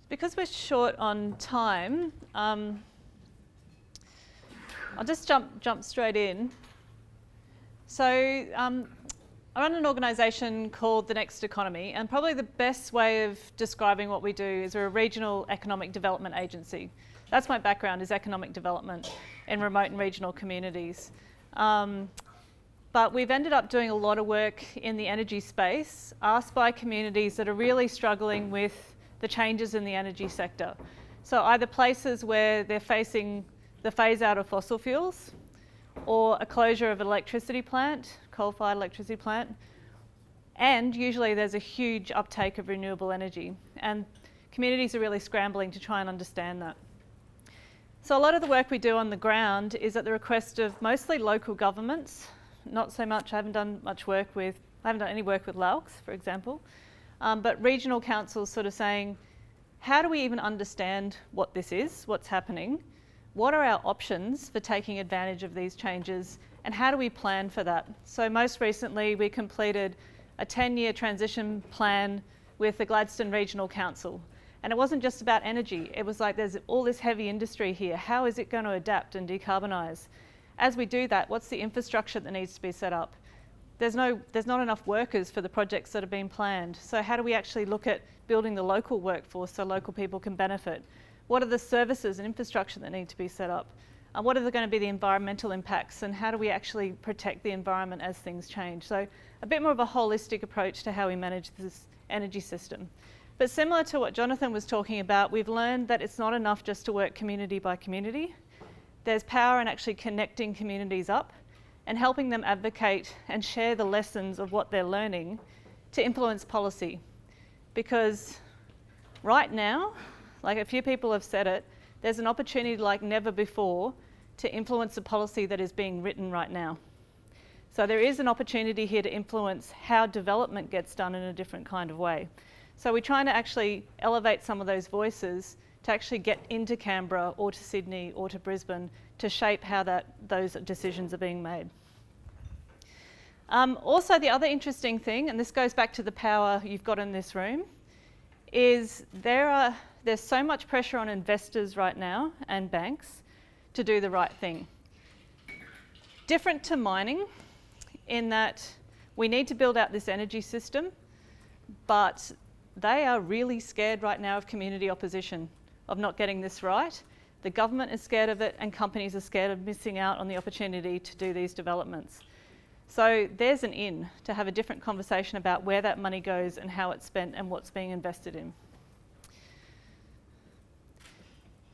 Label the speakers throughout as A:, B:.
A: Because we're short on time, I'll just jump straight in. So I run an organisation called The Next Economy, and probably the best way of describing what we do is we're a regional economic development agency. That's my background, is economic development in remote and regional communities. But we've ended up doing a lot of work in the energy space, asked by communities that are really struggling with the changes in the energy sector. So either places where they're facing the phase out of fossil fuels, or a closure of an electricity plant, coal-fired electricity plant, and usually there's a huge uptake of renewable energy. And communities are really scrambling to try and understand that. So a lot of the work we do on the ground is at the request of mostly local governments. Not so much, I haven't done any work with LALCs, for example, but regional councils sort of saying, how do we even understand what this is, what's happening? What are our options for taking advantage of these changes, and how do we plan for that? So most recently we completed a 10-year transition plan with the Gladstone Regional Council. And it wasn't just about energy, it was like there's all this heavy industry here, how is it going to adapt and decarbonise? As we do that, what's the infrastructure that needs to be set up? There's not enough workers for the projects that are being planned. So how do we actually look at building the local workforce so local people can benefit? What are the services and infrastructure that need to be set up? And what are going to be the environmental impacts, and how do we actually protect the environment as things change? So a bit more of a holistic approach to how we manage this energy system. But similar to what Jonathan was talking about, we've learned that it's not enough just to work community by community. There's power in actually connecting communities up and helping them advocate and share the lessons of what they're learning to influence policy. Because right now, like a few people have said it, there's an opportunity like never before to influence the policy that is being written right now. So there is an opportunity here to influence how development gets done in a different kind of way. So we're trying to actually elevate some of those voices to actually get into Canberra or to Sydney or to Brisbane to shape how those decisions are being made. Also, the other interesting thing, and this goes back to the power you've got in this room, is there's so much pressure on investors right now and banks to do the right thing. Different to mining in that we need to build out this energy system, but they are really scared right now of community opposition, of not getting this right. The government is scared of it, and companies are scared of missing out on the opportunity to do these developments. So there's an in to have a different conversation about where that money goes and how it's spent and what's being invested in.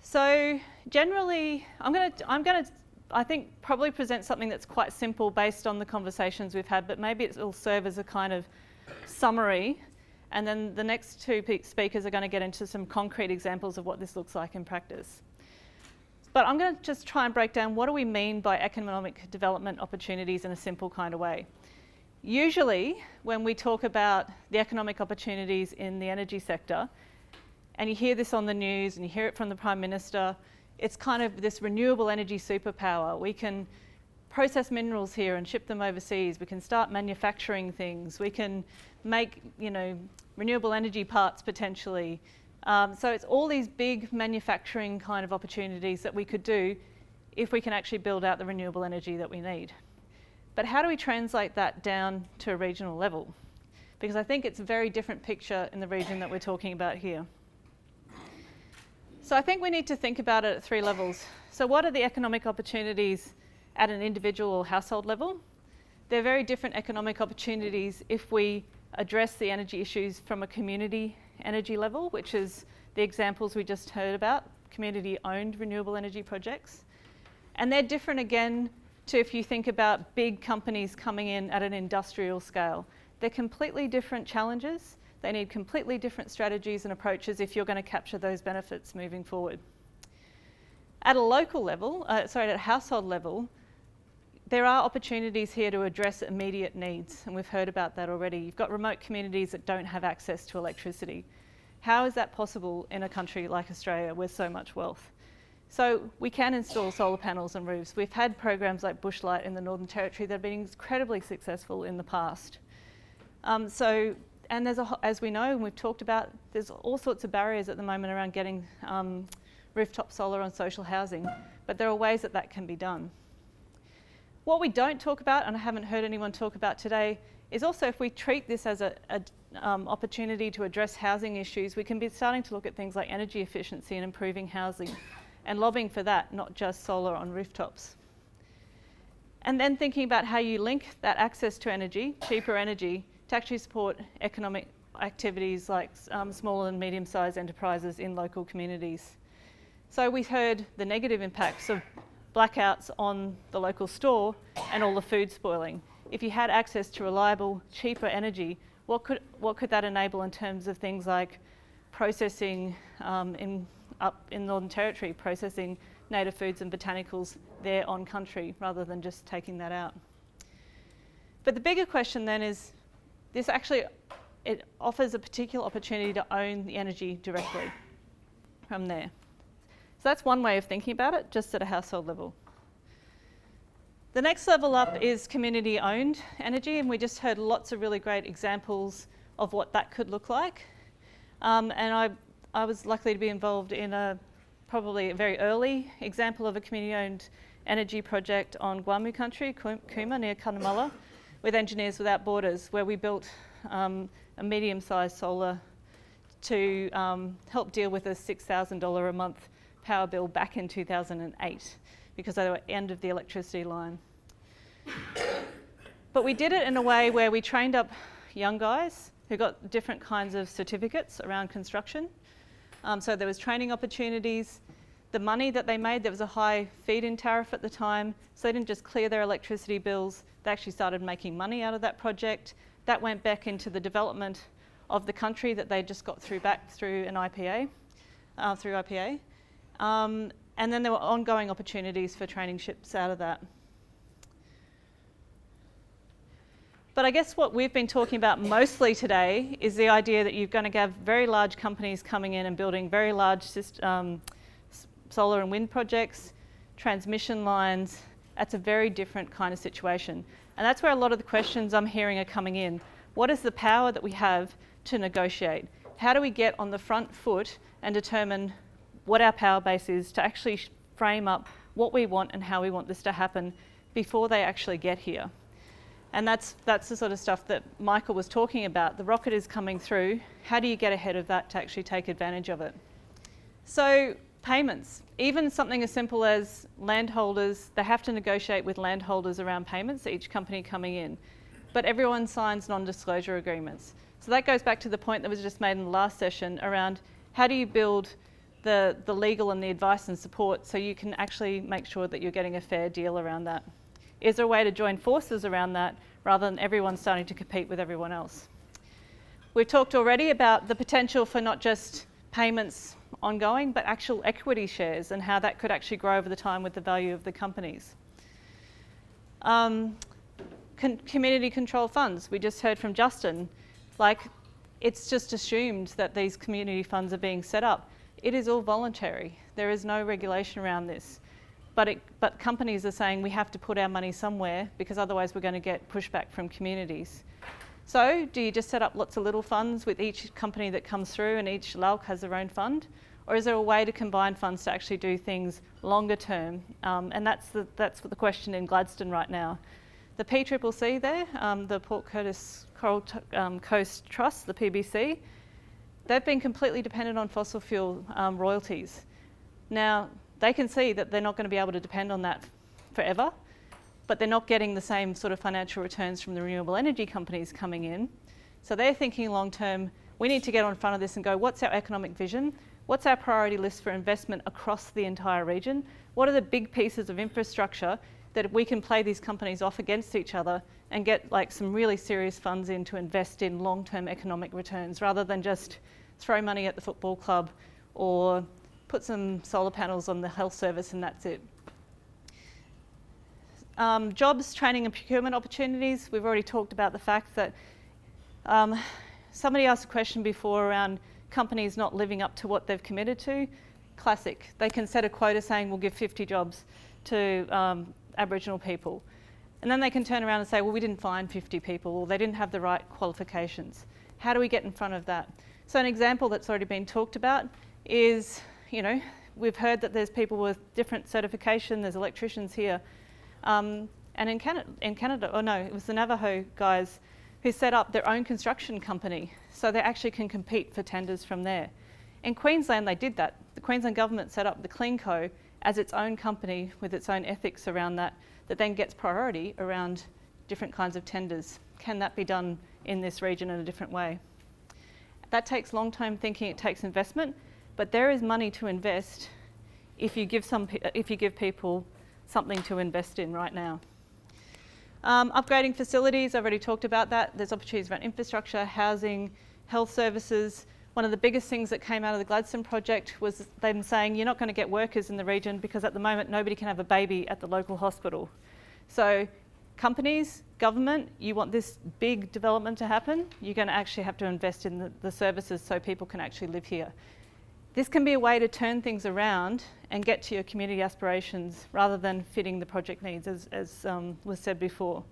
A: So generally, I'm going to, I think, probably present something that's quite simple based on the conversations we've had, but maybe it'll serve as a kind of summary. And then the next two speakers are going to get into some concrete examples of what this looks like in practice. But I'm going to just try and break down what do we mean by economic development opportunities in a simple kind of way. Usually, when we talk about the economic opportunities in the energy sector, and you hear this on the news and you hear it from the Prime Minister, it's kind of this renewable energy superpower. We can process minerals here and ship them overseas. We can start manufacturing things. We can make, renewable energy parts potentially. So it's all these big manufacturing kind of opportunities that we could do if we can actually build out the renewable energy that we need. But how do we translate that down to a regional level? Because I think it's a very different picture in the region that we're talking about here. So I think we need to think about it at three levels. So what are the economic opportunities at an individual or household level? They're very different economic opportunities if we address the energy issues from a community energy level, which is the examples we just heard about, community-owned renewable energy projects. And they're different again to if you think about big companies coming in at an industrial scale. They're completely different challenges. They need completely different strategies and approaches if you're going to capture those benefits moving forward. At a local level, at a household level, there are opportunities here to address immediate needs, and we've heard about that already. You've got remote communities that don't have access to electricity. How is that possible in a country like Australia with so much wealth? So we can install solar panels on roofs. We've had programs like Bushlight in the Northern Territory that have been incredibly successful in the past. So And as we know, and we've talked about, there's all sorts of barriers at the moment around getting rooftop solar on social housing, but there are ways that that can be done. What we don't talk about, and I haven't heard anyone talk about today, is also if we treat this as an opportunity to address housing issues, we can be starting to look at things like energy efficiency and improving housing and lobbying for that, not just solar on rooftops. And then thinking about how you link that access to energy, cheaper energy, to actually support economic activities like small and medium-sized enterprises in local communities. So we heard the negative impacts of blackouts on the local store and all the food spoiling. If you had access to reliable, cheaper energy, what could that enable in terms of things like processing up in Northern Territory, processing native foods and botanicals there on country rather than just taking that out? But the bigger question then is, this actually, it offers a particular opportunity to own the energy directly from there. So that's one way of thinking about it, just at a household level. The next level up is community-owned energy, and we just heard lots of really great examples of what that could look like. And I was lucky to be involved in probably a very early example of a community-owned energy project on Guamu country, Cooma, near Cunnamulla, with Engineers Without Borders, where we built a medium-sized solar to help deal with a $6,000 a month power bill back in 2008 because they were end of the electricity line. But we did it in a way where we trained up young guys who got different kinds of certificates around construction. So there was training opportunities. The money that they made, there was a high feed-in tariff at the time, so they didn't just clear their electricity bills, they actually started making money out of that project. That went back into the development of the country that they just got through an IPA, through IPA. And then there were ongoing opportunities for traineeships out of that. But I guess what we've been talking about mostly today is the idea that you're going to have very large companies coming in and building very large solar and wind projects, transmission lines. That's a very different kind of situation. And that's where a lot of the questions I'm hearing are coming in. What is the power that we have to negotiate? How do we get on the front foot and determine what our power base is to actually frame up what we want and how we want this to happen before they actually get here? And that's the sort of stuff that Michael was talking about. The rocket is coming through. How do you get ahead of that to actually take advantage of it? So payments, even something as simple as landholders, they have to negotiate with landholders around payments, each company coming in. But everyone signs non-disclosure agreements. So that goes back to the point that was just made in the last session around how do you build the legal and the advice and support so you can actually make sure that you're getting a fair deal around that. Is there a way to join forces around that rather than everyone starting to compete with everyone else? We've talked already about the potential for not just payments ongoing, but actual equity shares and how that could actually grow over the time with the value of the companies. Community control funds, we just heard from Justin, like it's just assumed that these community funds are being set up. It is all voluntary. There is no regulation around this. But companies are saying we have to put our money somewhere because otherwise we're going to get pushback from communities. So do you just set up lots of little funds with each company that comes through and each LALC has their own fund? Or is there a way to combine funds to actually do things longer term? And that's the question in Gladstone right now. The PCCC there, the Port Curtis Coral Coast Trust, the PBC, they've been completely dependent on fossil fuel royalties. Now, they can see that they're not going to be able to depend on that forever, but they're not getting the same sort of financial returns from the renewable energy companies coming in. So they're thinking long term, we need to get on front of this and go, what's our economic vision? What's our priority list for investment across the entire region? What are the big pieces of infrastructure that we can play these companies off against each other and get like some really serious funds in to invest in long-term economic returns rather than just throw money at the football club or put some solar panels on the health service and that's it. Jobs, training and procurement opportunities. We've already talked about the fact that somebody asked a question before around companies not living up to what they've committed to. Classic. They can set a quota saying we'll give 50 jobs to Aboriginal people. And then they can turn around and say, well, we didn't find 50 people, or they didn't have the right qualifications. How do we get in front of that? So an example that's already been talked about is, we've heard that there's people with different certification, there's electricians here. And in Canada, it was the Navajo guys who set up their own construction company so they actually can compete for tenders from there. In Queensland, they did that. The Queensland government set up the CleanCo as its own company with its own ethics around that then gets priority around different kinds of tenders. Can that be done in this region in a different way? That takes long-term thinking, it takes investment, but there is money to invest if you give people something to invest in right now. Upgrading facilities, I've already talked about that. There's opportunities around infrastructure, housing, health services. One of the biggest things that came out of the Gladstone project was them saying you're not going to get workers in the region because at the moment nobody can have a baby at the local hospital. So companies, government, you want this big development to happen, you're going to actually have to invest in the services so people can actually live here. This can be a way to turn things around and get to your community aspirations rather than fitting the project needs, as was said before.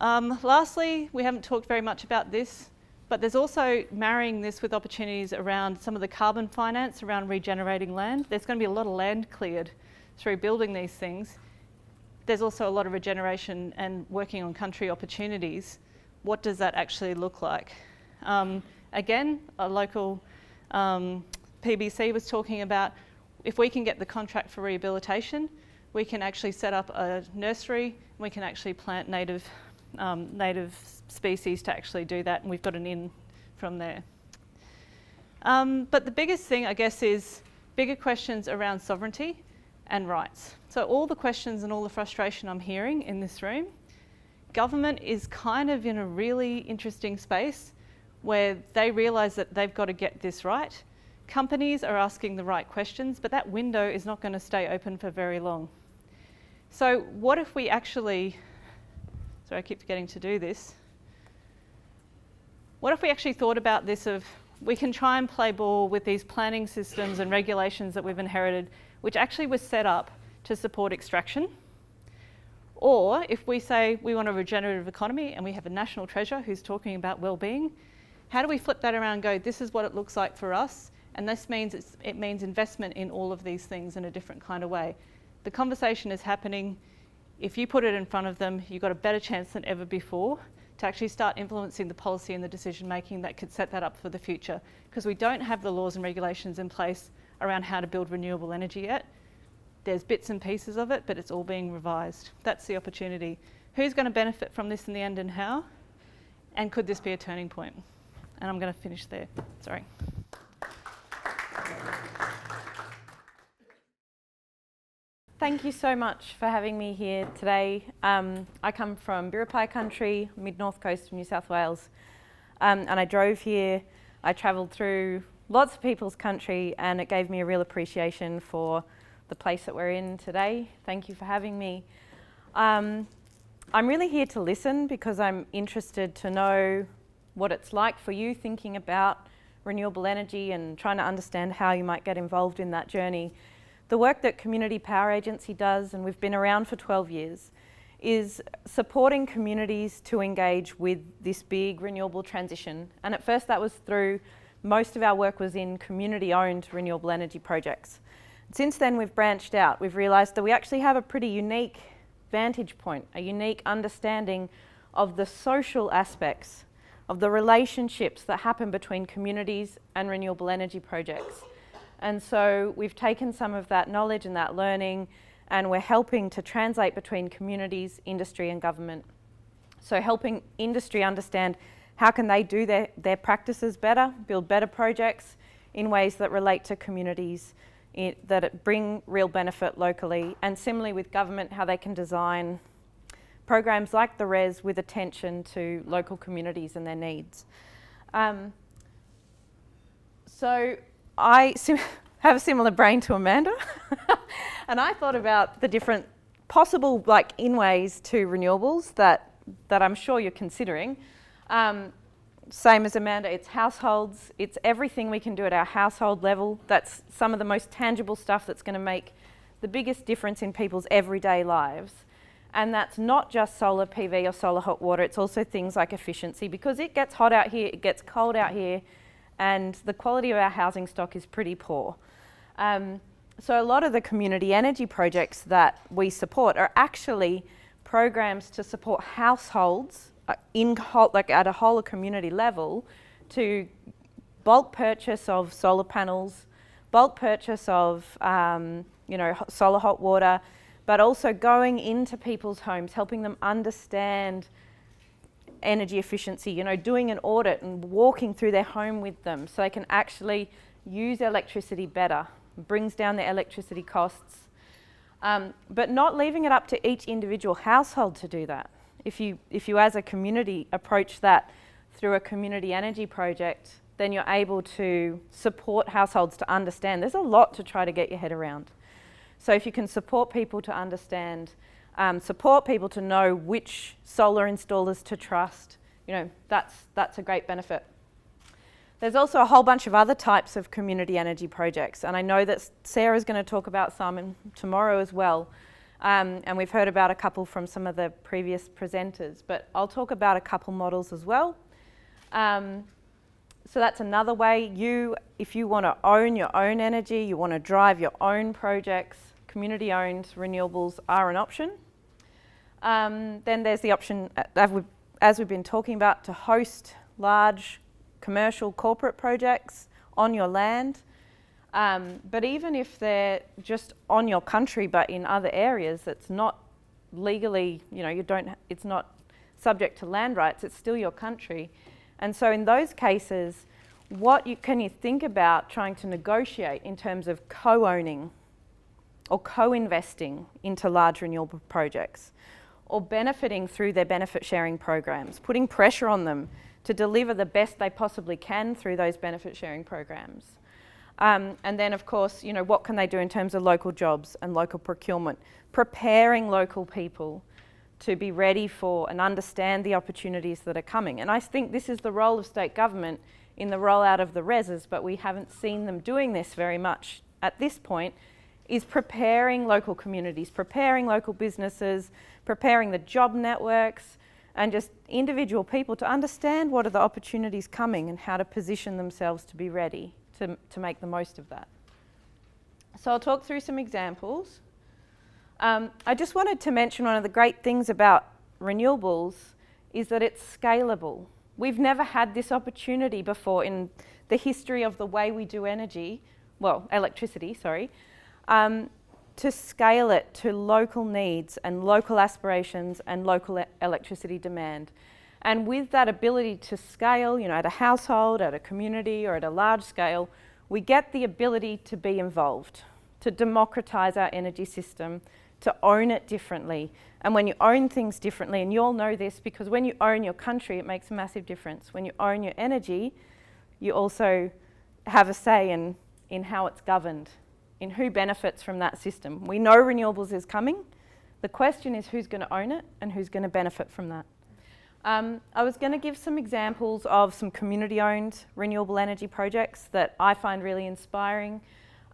A: Lastly, we haven't talked very much about this, but there's also marrying this with opportunities around some of the carbon finance around regenerating land. There's going to be a lot of land cleared through building these things. There's also a lot of regeneration and working on country opportunities. What does that actually look like? Again, a local PBC was talking about if we can get the contract for rehabilitation, we can actually set up a nursery, we can actually plant native species to actually do that, and we've got an in from there. But the biggest thing, I guess, is bigger questions around sovereignty and rights. So all the questions and all the frustration I'm hearing in this room, government is kind of in a really interesting space where they realise that they've got to get this right. Companies are asking the right questions, but that window is not going to stay open for very long. So what if we actually, sorry, I keep forgetting to do this. What if we actually thought about this of, we can try and play ball with these planning systems and regulations that we've inherited, which actually was set up to support extraction. Or if we say we want a regenerative economy and we have a national treasurer who's talking about well-being, how do we flip that around and go, this is what it looks like for us, and this means it means investment in all of these things in a different kind of way. The conversation is happening. If you put it in front of them, you've got a better chance than ever before to actually start influencing the policy and the decision making that could set that up for the future, because we don't have the laws and regulations in place around how to build renewable energy yet. There's bits and pieces of it, but it's all being revised. That's the opportunity. Who's going to benefit from this in the end and how? And could this be a turning point? And I'm going to finish there. Sorry.
B: Thank you so much for having me here today. I come from Biripi country, mid-north coast of New South Wales, and I drove here. I travelled through lots of people's country, and it gave me a real appreciation for the place that we're in today. Thank you for having me. I'm really here to listen because I'm interested to know what it's like for you thinking about renewable energy and trying to understand how you might get involved in that journey. The work that Community Power Agency does, and we've been around for 12 years, is supporting communities to engage with this big renewable transition. And at first that was through, most of our work was in community-owned renewable energy projects. Since then we've branched out. We've realised that we actually have a pretty unique vantage point, a unique understanding of the social aspects of the relationships that happen between communities and renewable energy projects. And so we've taken some of that knowledge and that learning, and we're helping to translate between communities, industry and government. So helping industry understand how can they do their practices better, build better projects in ways that relate to communities, that bring real benefit locally, and similarly with government, how they can design programs like the RES with attention to local communities and their needs. So I have a similar brain to Amanda, and I thought about the different possible in-ways to renewables that I'm sure you're considering. Same as Amanda, it's households, it's everything we can do at our household level. That's some of the most tangible stuff that's going to make the biggest difference in people's everyday lives. And that's not just solar PV or solar hot water, it's also things like efficiency, because it gets hot out here, it gets cold out here, and the quality of our housing stock is pretty poor. So a lot of the community energy projects that we support are actually programs to support households like at a whole community level, to bulk purchase of solar panels, bulk purchase of solar hot water, but also going into people's homes, helping them understand energy efficiency, doing an audit and walking through their home with them so they can actually use electricity better. It brings down their electricity costs, but not leaving it up to each individual household to do that. If you as a community approach that through a community energy project, then you're able to support households to understand. There's a lot to try to get your head around. So if you can support people to understand, support people to know which solar installers to trust, that's a great benefit. There's also a whole bunch of other types of community energy projects, and I know that Sarah's going to talk about some tomorrow as well, and we've heard about a couple from some of the previous presenters, but I'll talk about a couple models as well. So that's another way. If you want to own your own energy, you want to drive your own projects, community-owned renewables are an option. Then there's the option, as we've been talking about, to host large commercial corporate projects on your land. But even if they're just on your country but in other areas that's not legally, it's not subject to land rights, it's still your country. And so in those cases, can you think about trying to negotiate in terms of co-owning or co-investing into large renewable projects, or benefiting through their benefit sharing programs, putting pressure on them to deliver the best they possibly can through those benefit sharing programs. And then of course, what can they do in terms of local jobs and local procurement, preparing local people to be ready for and understand the opportunities that are coming. And I think this is the role of state government in the rollout of the RESs, but we haven't seen them doing this very much at this point, is preparing local communities, preparing local businesses, preparing the job networks, and just individual people to understand what are the opportunities coming and how to position themselves to be ready to make the most of that. So I'll talk through some examples. I just wanted to mention one of the great things about renewables is that it's scalable. We've never had this opportunity before in the history of the way we do electricity, to scale it to local needs and local aspirations and local electricity demand. And with that ability to scale, at a household, at a community, or at a large scale, we get the ability to be involved, to democratise our energy system, to own it differently. And when you own things differently, and you all know this because when you own your country, it makes a massive difference. When you own your energy, you also have a say in how it's governed, in who benefits from that system. We know renewables is coming. The question is who's going to own it and who's going to benefit from that. I was going to give some examples of some community-owned renewable energy projects that I find really inspiring.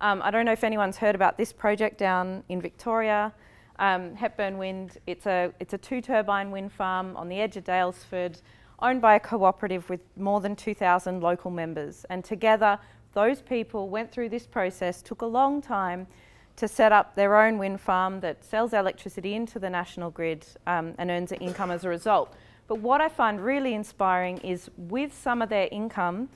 B: I don't know if anyone's heard about this project down in Victoria, Hepburn Wind. It's a 2-turbine wind farm on the edge of Daylesford, owned by a cooperative with more than 2,000 local members. And together, those people went through this process, took a long time to set up their own wind farm that sells electricity into the national grid and earns an income as a result. But what I find really inspiring is with some of their income,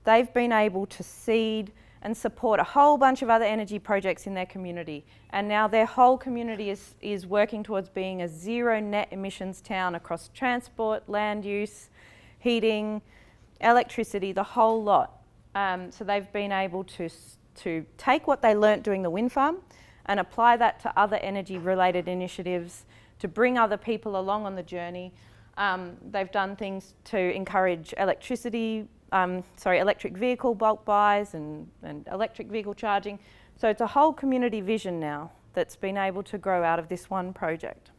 B: they've been able to seed and support a whole bunch of other energy projects in their community. And now their whole community is working towards being a zero net emissions town across transport, land use, heating, electricity, the whole lot. So they've been able to take what they learnt doing the wind farm and apply that to other energy related initiatives to bring other people along on the journey. They've done things to encourage electric vehicle bulk buys and electric vehicle charging. So it's a whole community vision now that's been able to grow out of this one project.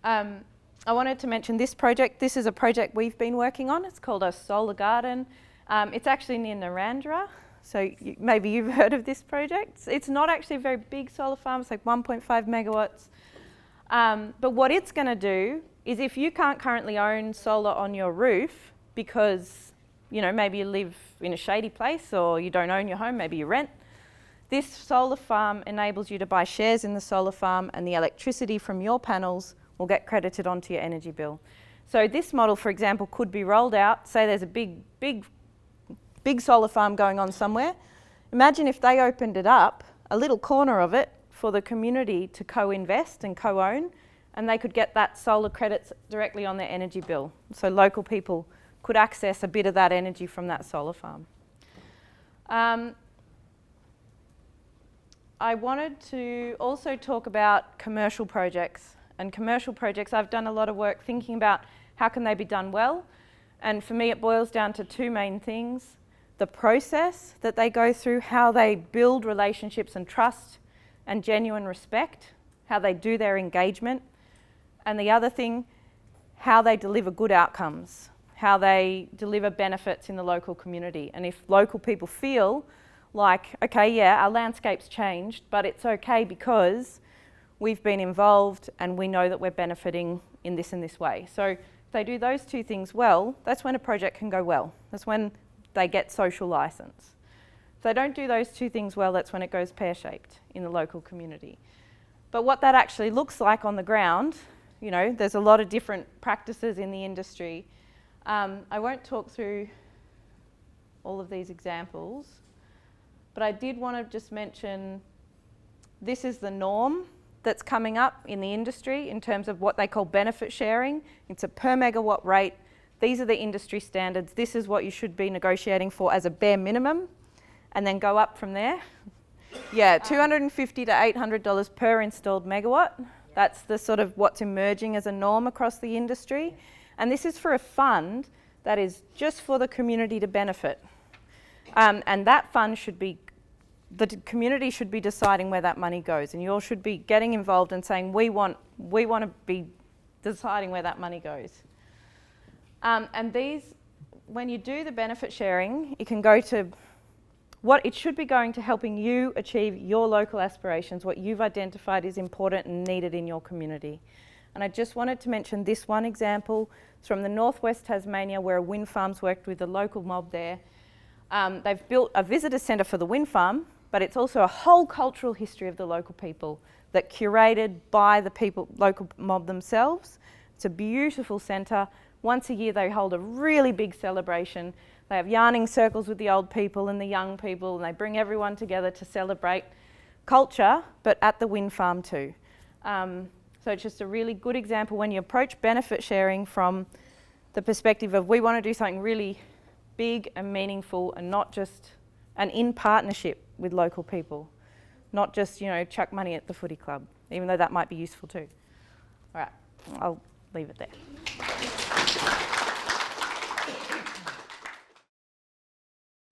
B: I wanted to mention this project. This is a project we've been working on. It's called a solar garden. It's actually near Narrandera. So maybe you've heard of this project. It's not actually a very big solar farm. It's like 1.5 megawatts. But what it's going to do is, if you can't currently own solar on your roof because, you know, maybe you live in a shady place or you don't own your home, maybe you rent, this solar farm enables you to buy shares in the solar farm, and the electricity from your panels will get credited onto your energy bill. So this model, for example, could be rolled out. Say there's a big solar farm going on somewhere. Imagine if they opened it up, a little corner of it, for the community to co-invest and co-own, and they could get that solar credits directly on their energy bill. So local people could access a bit of that energy from that solar farm. I wanted to also talk about commercial projects. And commercial projects, I've done a lot of work thinking about how can they be done well. And for me, it boils down to two main things: the process that they go through, how they build relationships and trust and genuine respect, how they do their engagement, and the other thing, how they deliver good outcomes, how they deliver benefits in the local community. And if local people feel like, okay, yeah, our landscape's changed, but it's okay because we've been involved and we know that we're benefiting in this and this way. So if they do those two things well, that's when a project can go well. That's when they get social license. If they don't do those two things well, that's when it goes pear-shaped in the local community. But what that actually looks like on the ground, you know, there's a lot of different practices in the industry. I won't talk through all of these examples, but I did want to just mention this is the norm that's coming up in the industry in terms of what they call benefit sharing. It's a per megawatt rate. These are the industry standards. This is what you should be negotiating for as a bare minimum, and then go up from there. Yeah, $250 to $800 per installed megawatt. That's the sort of what's emerging as a norm across the industry. And this is for a fund that is just for the community to benefit. And that fund should be, the community should be deciding where that money goes, and you all should be getting involved and saying, we want to be deciding where that money goes. And these, when you do the benefit sharing, it can go to what it should be going to helping you achieve your local aspirations, what you've identified is important and needed in your community. And I just wanted to mention this one example. It's from the northwest Tasmania, where a wind farm's worked with the local mob there. They've built a visitor centre for the wind farm, but it's also a whole cultural history of the local people that curated by the people, local mob themselves. It's a beautiful centre. Once a year they hold a really big celebration. They have yarning circles with the old people and the young people, and they bring everyone together to celebrate culture, but at the wind farm too. So it's just a really good example when you approach benefit sharing from the perspective of we want to do something really big and meaningful, and not just, and in partnership with local people, not just, you know, chuck money at the footy club, even though that might be useful too. All right, I'll leave it there.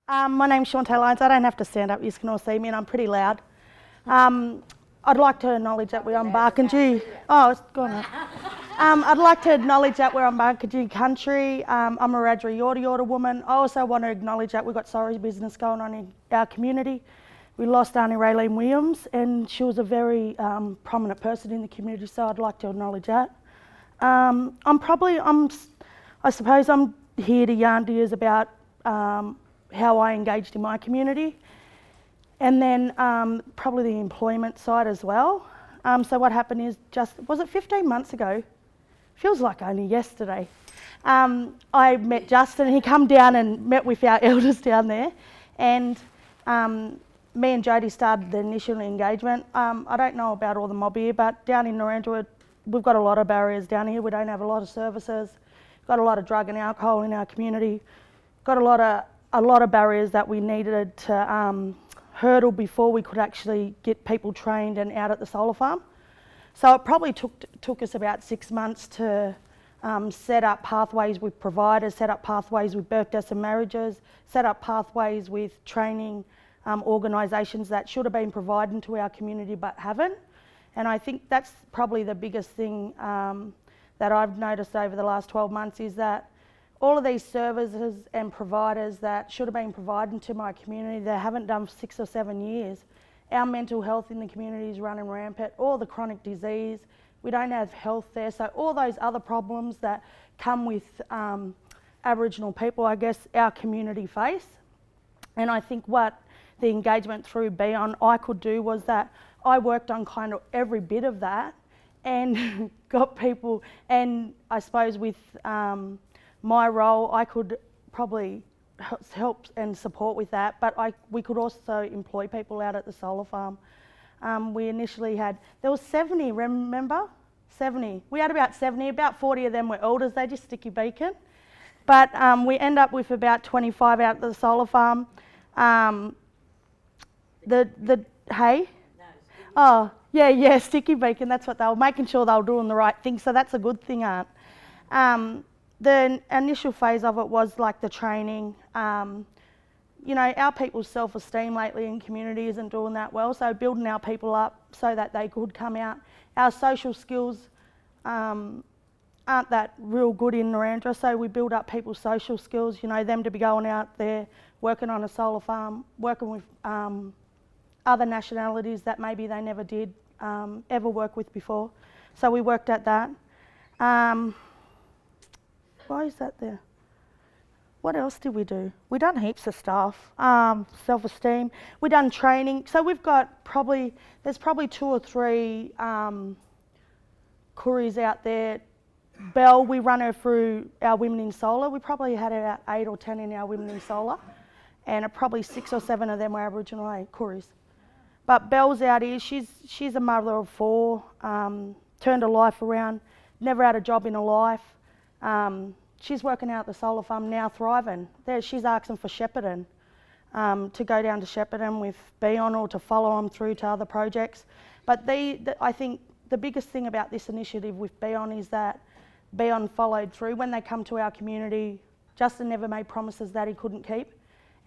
C: My name's Shaurntae Lyons. I don't have to stand up, you can all see me, and I'm pretty loud. I'd like to acknowledge that we're on Barkindji. Oh, it's gone now. I'd like to acknowledge that we're on Barkindji country. I'm a Wiradjuri Yorta woman. I also want to acknowledge that we've got sorry business going on in our community. We lost Auntie Raylene Williams, and she was a very prominent person in the community, so I'd like to acknowledge that. I suppose I'm here to yarn to you about how I engaged in my community, and then probably the employment side as well. So what happened is, was it 15 months ago? Feels like only yesterday. I met Justin, and he come down and met with our elders down there, and me and Jodie started the initial engagement. I don't know about all the mob here, but down in Narrandera, we've got a lot of barriers down here. We don't have a lot of services. We've got a lot of drug and alcohol in our community. Got a lot of barriers that we needed to hurdle before we could actually get people trained and out at the solar farm. So it probably took us about 6 months to set up pathways with providers, set up pathways with birth, deaths and marriages, set up pathways with training organisations that should have been provided to our community but haven't. And I think that's probably the biggest thing that I've noticed over the last 12 months is that all of these services and providers that should have been provided to my community, they haven't done for 6 or 7 years. Our mental health in the community is running rampant, all the chronic disease. we don't have health there. So all those other problems that come with Aboriginal people, I guess our community face. And I think what the engagement through Beon I could do was that I worked on kind of every bit of that and got people, and I suppose with my role I could probably help and support with that, but we could also employ people out at the solar farm. We initially had, there was 70, remember? 70. We had about 70, about 40 of them were elders, they just sticky beacon. But we end up with about 25 out at the solar farm. Hey? Oh, yeah, sticky beacon, that's what they were making sure they were doing the right thing, so that's a good thing, the initial phase of it was like the training. You know, our people's self-esteem lately in community isn't doing that well, so building our people up so that they could come out. Our social skills aren't that real good in Narrandera, so we build up people's social skills, you know, them to be going out there, working on a solar farm, working with other nationalities that maybe they never did ever work with before. So we worked at that. Why is that there? What else did we do? We done heaps of stuff. Self-esteem. We done training. So we've got there's probably 2 or 3 Kooris out there. Belle, we run her through our Women in Solar. We probably had about 8 or 10 in our Women in Solar, and probably 6 or 7 of them were Aboriginal Kooris. But Belle's out here. She's a mother of 4. Turned her life around. Never had a job in her life. She's working out at the solar farm now, thriving. She's asking for Shepparton, to go down to Shepparton with Beon or to follow them through to other projects. But I think the biggest thing about this initiative with Beon is that Beon followed through. When they come to our community, Justin never made promises that he couldn't keep.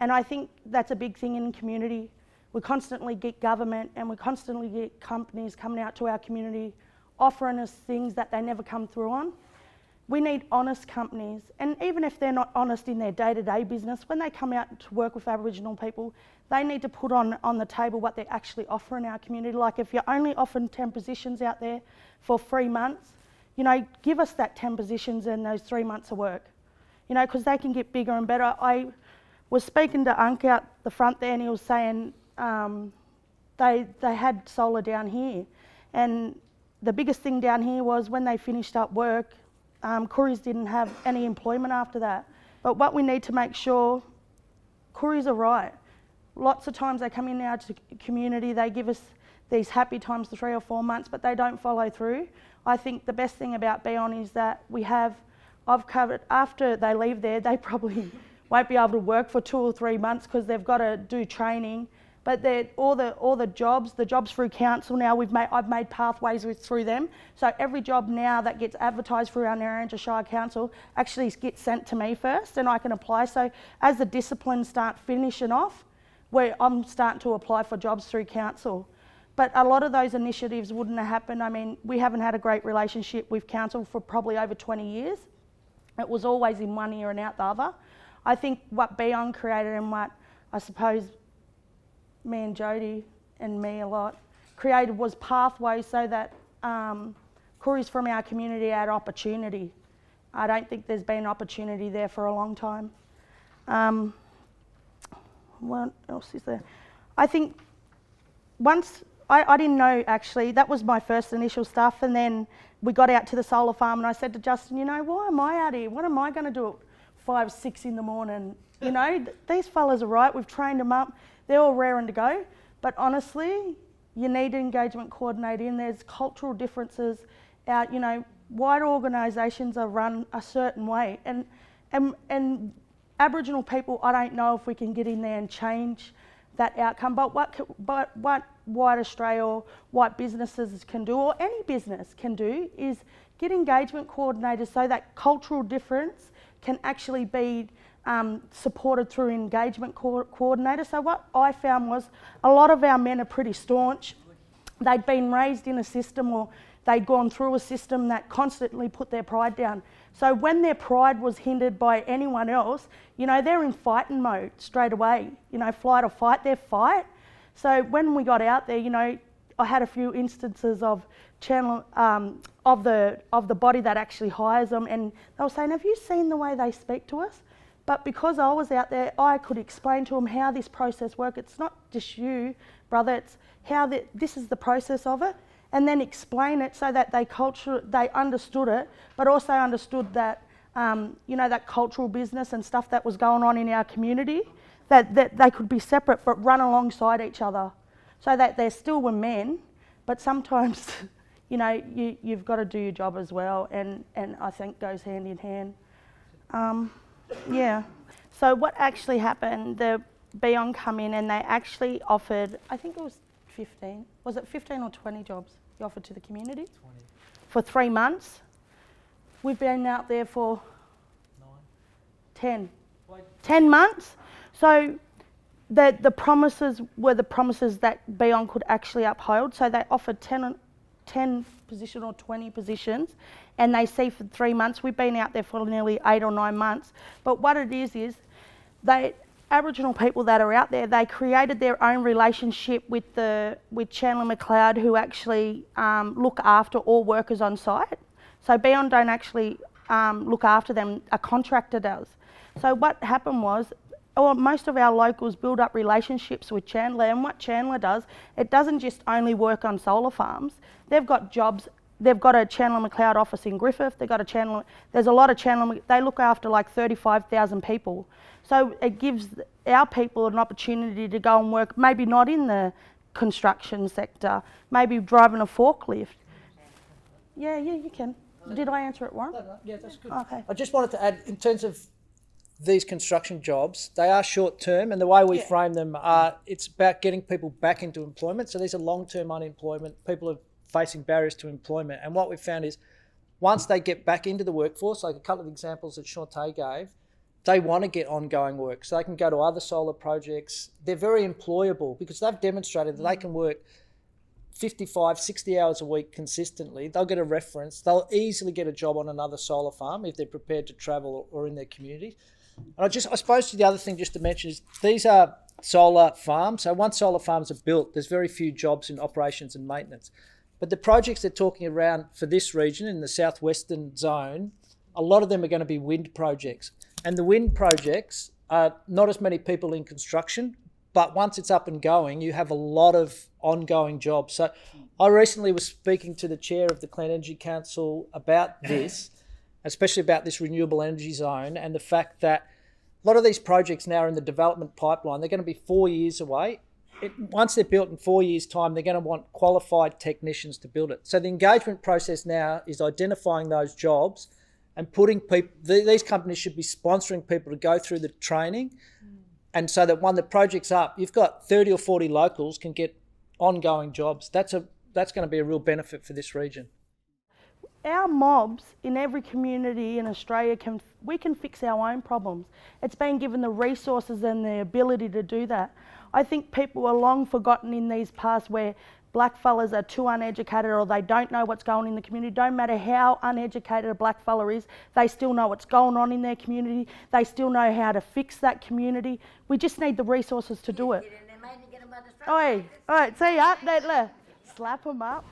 C: And I think that's a big thing in community. We constantly get government and we constantly get companies coming out to our community offering us things that they never come through on. We need honest companies, and even if they're not honest in their day-to-day business, when they come out to work with Aboriginal people, they need to put on the table what they're actually offering our community. Like if you're only offering 10 positions out there for 3 months, you know, give us that 10 positions and those 3 months of work, you know, because they can get bigger and better. I was speaking to Unk out the front there, and he was saying they had solar down here, and the biggest thing down here was when they finished up work, Kooris didn't have any employment after that. But what we need to make sure, Kooris are right. Lots of times they come in now to community, they give us these happy times for 3 or 4 months, but they don't follow through. I think the best thing about Beon is that I've covered, after they leave there, they probably won't be able to work for 2 or 3 months because they've got to do training. But all the jobs through council now, I've made pathways through them. So every job now that gets advertised through our Narrandera Shire Council actually gets sent to me first, and I can apply. So as the disciplines start finishing off, I'm starting to apply for jobs through council. But a lot of those initiatives wouldn't have happened. I mean, we haven't had a great relationship with council for probably over 20 years. It was always in one ear and out the other. I think what Beon created and what I suppose me and Jody and me a lot created was pathways so that Kooris from our community had opportunity. I don't think there's been opportunity there for a long time. What else is there? I think once, I didn't know actually, that was my first initial stuff, and then we got out to the solar farm and I said to Justin, you know, why am I out here? What am I going to do at 5, 6 in the morning? You know, these fellas are right, we've trained them up. They're all raring to go, but honestly, you need an engagement coordinator in. There's cultural differences out, you know, wider organisations are run a certain way, and Aboriginal people, I don't know if we can get in there and change that outcome, but what White Australia or white businesses can do, or any business can do, is get engagement coordinators so that cultural difference can actually be supported through engagement coordinator. So what I found was a lot of our men are pretty staunch. They'd been raised in a system, or they'd gone through a system that constantly put their pride down. So when their pride was hindered by anyone else, you know, they're in fighting mode straight away. You know, flight or fight, they're fight. So when we got out there, you know, I had a few instances of channel of the body that actually hires them, and they were saying, "Have you seen the way they speak to us?" But because I was out there, I could explain to them how this process works. It's not just you, brother. It's how this is the process of it, and then explain it so that they understood it, but also understood that that cultural business and stuff that was going on in our community, that they could be separate but run alongside each other, so that they still were men, but sometimes you've got to do your job as well, and I think goes hand in hand. Yeah. So what actually happened, the Beon come in and they actually offered, I think it was 15, was it 15 or 20 jobs you offered to the community?
D: 20.
C: For 3 months. We've been out there for 10 months. So the promises were the promises that Beon could actually uphold. So they offered 10 position or 20 positions, and they see for 3 months. We've been out there for nearly 8 or 9 months. But what it is Aboriginal people that are out there, they created their own relationship with Chandler McLeod, who actually look after all workers on site. So Beon don't actually look after them, a contractor does. So what happened was, most of our locals build up relationships with Chandler, and what Chandler does, it doesn't just only work on solar farms. They've got jobs. They've got a Chandler McLeod office in Griffith. There's a lot of Chandler. They look after like 35,000 people. So it gives our people an opportunity to go and work, maybe not in the construction sector, maybe driving a forklift. Yeah, you can. Did I answer it wrong?
D: No, yeah, that's good.
C: Okay.
D: I just wanted to add, in terms of these construction jobs, they are short term, and the way we frame them it's about getting people back into employment. So these are long-term unemployment. People are facing barriers to employment, and what we've found is once they get back into the workforce, like a couple of examples that Shaurntae gave, they want to get ongoing work. So they can go to other solar projects. They're very employable because they've demonstrated that they can work 55, 60 hours a week consistently. They'll get a reference. They'll easily get a job on another solar farm if they're prepared to travel or in their community. And I suppose the other thing just to mention is these are solar farms. So once solar farms are built, there's very few jobs in operations and maintenance. But the projects they're talking around for this region in the southwestern zone, a lot of them are going to be wind projects. And the wind projects are not as many people in construction, but once it's up and going, you have a lot of ongoing jobs. So I recently was speaking to the chair of the Clean Energy Council about this, especially about this renewable energy zone, and the fact that a lot of these projects now are in the development pipeline. They're going to be 4 years away. Once they're built in 4 years' time, they're going to want qualified technicians to build it. So the engagement process now is identifying those jobs and putting people, these companies should be sponsoring people to go through the training. And so that when the project's up, you've got 30 or 40 locals can get ongoing jobs. That's going to be a real benefit for this region.
C: Our mobs in every community in Australia we can fix our own problems. It's been given the resources and the ability to do that. I think people are long forgotten in these past where black fellas are too uneducated or they don't know what's going on in the community. Don't matter how uneducated a black fella is, they still know what's going on in their community. They still know how to fix that community. We just need the resources to do it. Oi, all right, see ya, slap them up.